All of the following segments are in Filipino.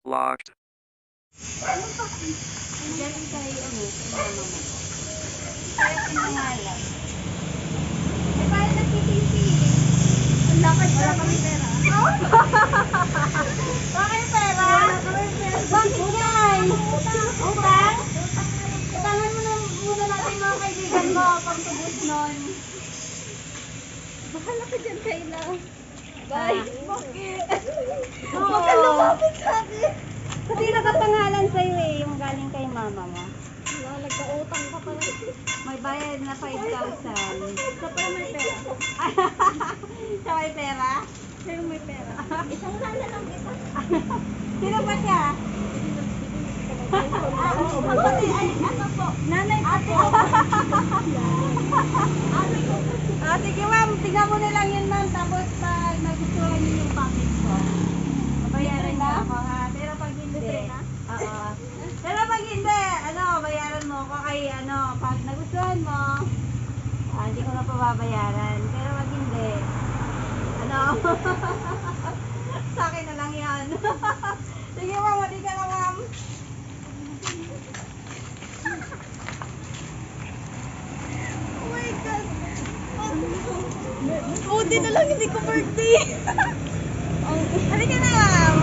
Locked. Galing kay mama mo. Kaya pinangalan. Eh, paano nagtitingin? Wala kami pera. Wala kami pera? Bakit yan? Utang? Utangan mo na muna natin mga kaibigan mo pang tubos nun. Bahala ka dyan, Kyla. Bye. Bakit? Huwag ka lumapit sa akin. Kasi nakapangalan sa'yo eh, yung galing kay mama mo. Wala, nagka-utang ka pala. May bayad na 5,000. Siya pala may pera. Siya may pera? Siya yung may pera. Isang lala lang kita. Sino ba siya? Ay, ano po? Nanay po. Sige ma'am, tingnan mo na lang yun ma'am. Tapos pag nagustuhan niyo yung package ko, bayaran niyo ako ha. Pero pag hindi, pero pag hindi, bayaran mo ako kay pag nagustuhan mo, hindi ko na pababayaran. Pero pag hindi, sa akin na lang yan. Sige ma'am, mati ka na ma'am. Oh my God. Buti na lang hindi ko birthday. Halika na ma'am.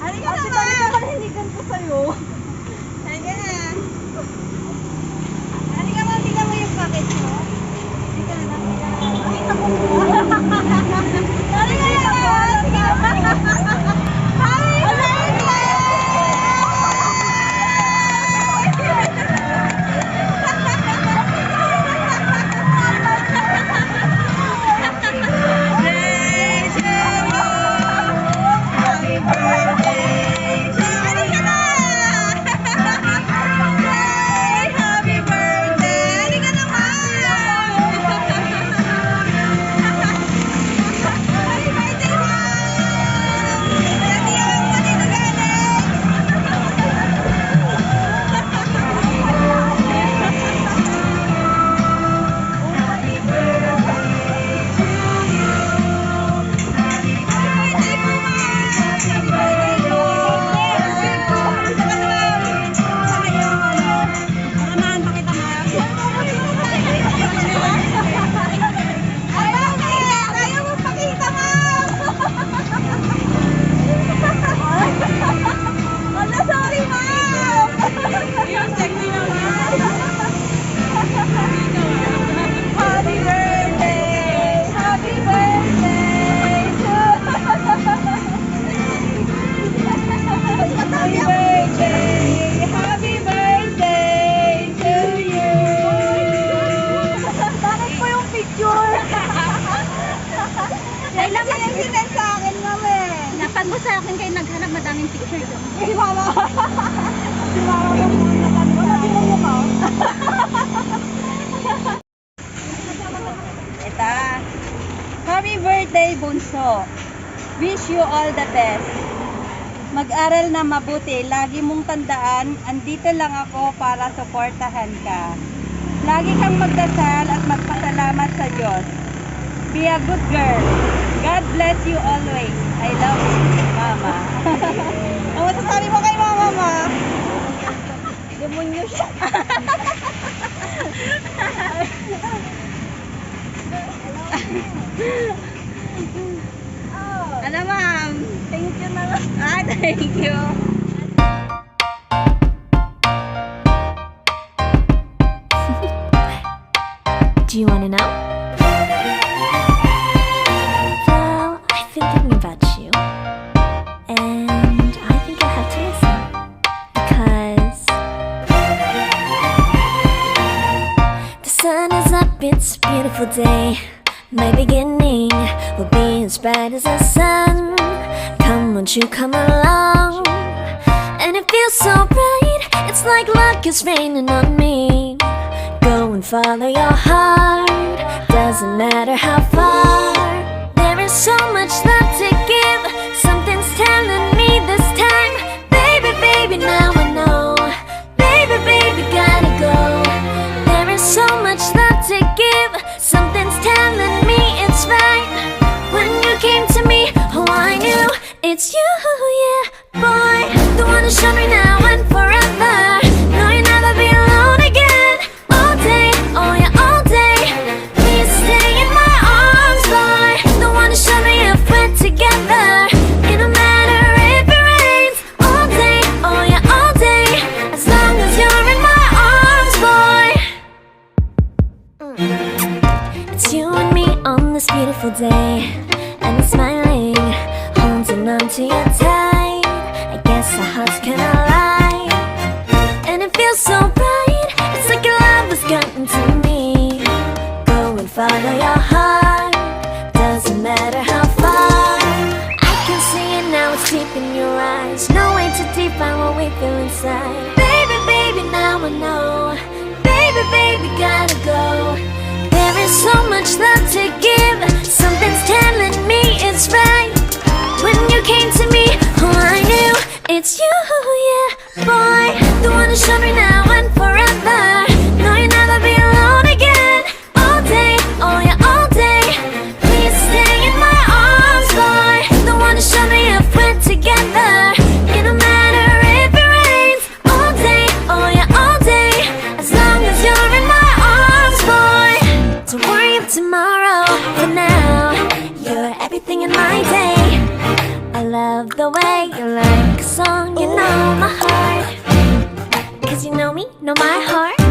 Halika na ma'am. Hindi ganito sa'yo. Halika na. Halika ma'am, tingnan mo yung package mo. Halika na. Halika mo. Halika na ma'am. Happy birthday! Napag mo sa akin kayo naghanap madaming picture doon. Si mama. Si mama ko muna natin. Wala din mo mo. Ito. Happy birthday, Bunso. Wish you all the best. Mag-aral na mabuti. Lagi mong tandaan, andito lang ako para suportahan ka. Lagi kang magdasal at magpasalamat sa Diyos. Be a good girl. God bless you always. I love you, Mama. Ang masasabi mo kay Mama, Ma? Demonyo siya. Ano, ma'am? Thank you na lang. Thank you. Do you want to know? Well, I've been thinking about you, and I think I have to listen because the sun is up, it's a beautiful day. My beginning will be as bright as the sun. Come, won't you come along? And it feels so bright, it's like luck is raining on me. Go and follow your heart, doesn't matter how far. There is so much love to give, something's telling me this time. Baby, baby, now I know. Baby, baby, gotta go. There is so much love to give, something's telling me it's right. it's you, yeah, boy. The one to show me now and forever. No, you'll never be alone again. All day, oh yeah, all day. Please stay in my arms, boy. The one to show me if we're together. It don't matter if it rains. All day, oh yeah, all day. As long as you're in my arms, boy. It's you and me on this beautiful day, and it's smiling, holding on to you tight. I guess our hearts can align, and it feels so right. It's like your love has gotten to me. Go and follow your heart, doesn't matter how far. I can see it now, it's deep in your eyes. No way to define what we feel inside. Baby, baby, now I know. Baby, baby, gotta go. There is so much love to give. Something's telling me it's right. When you came to me, oh, I knew it's you, yeah, boy. The one to show me now and forever. No, you'll never be alone again. All day, oh yeah, all day. Please stay in my arms, boy. The one to show me if we're together. It don't matter if it rains. All day, oh yeah, all day. As long as you're in my arms, boy. Don't worry of tomorrow. For now, you're everything in my day. I love the way you like a song. You know my heart, 'cause you know me, know my heart.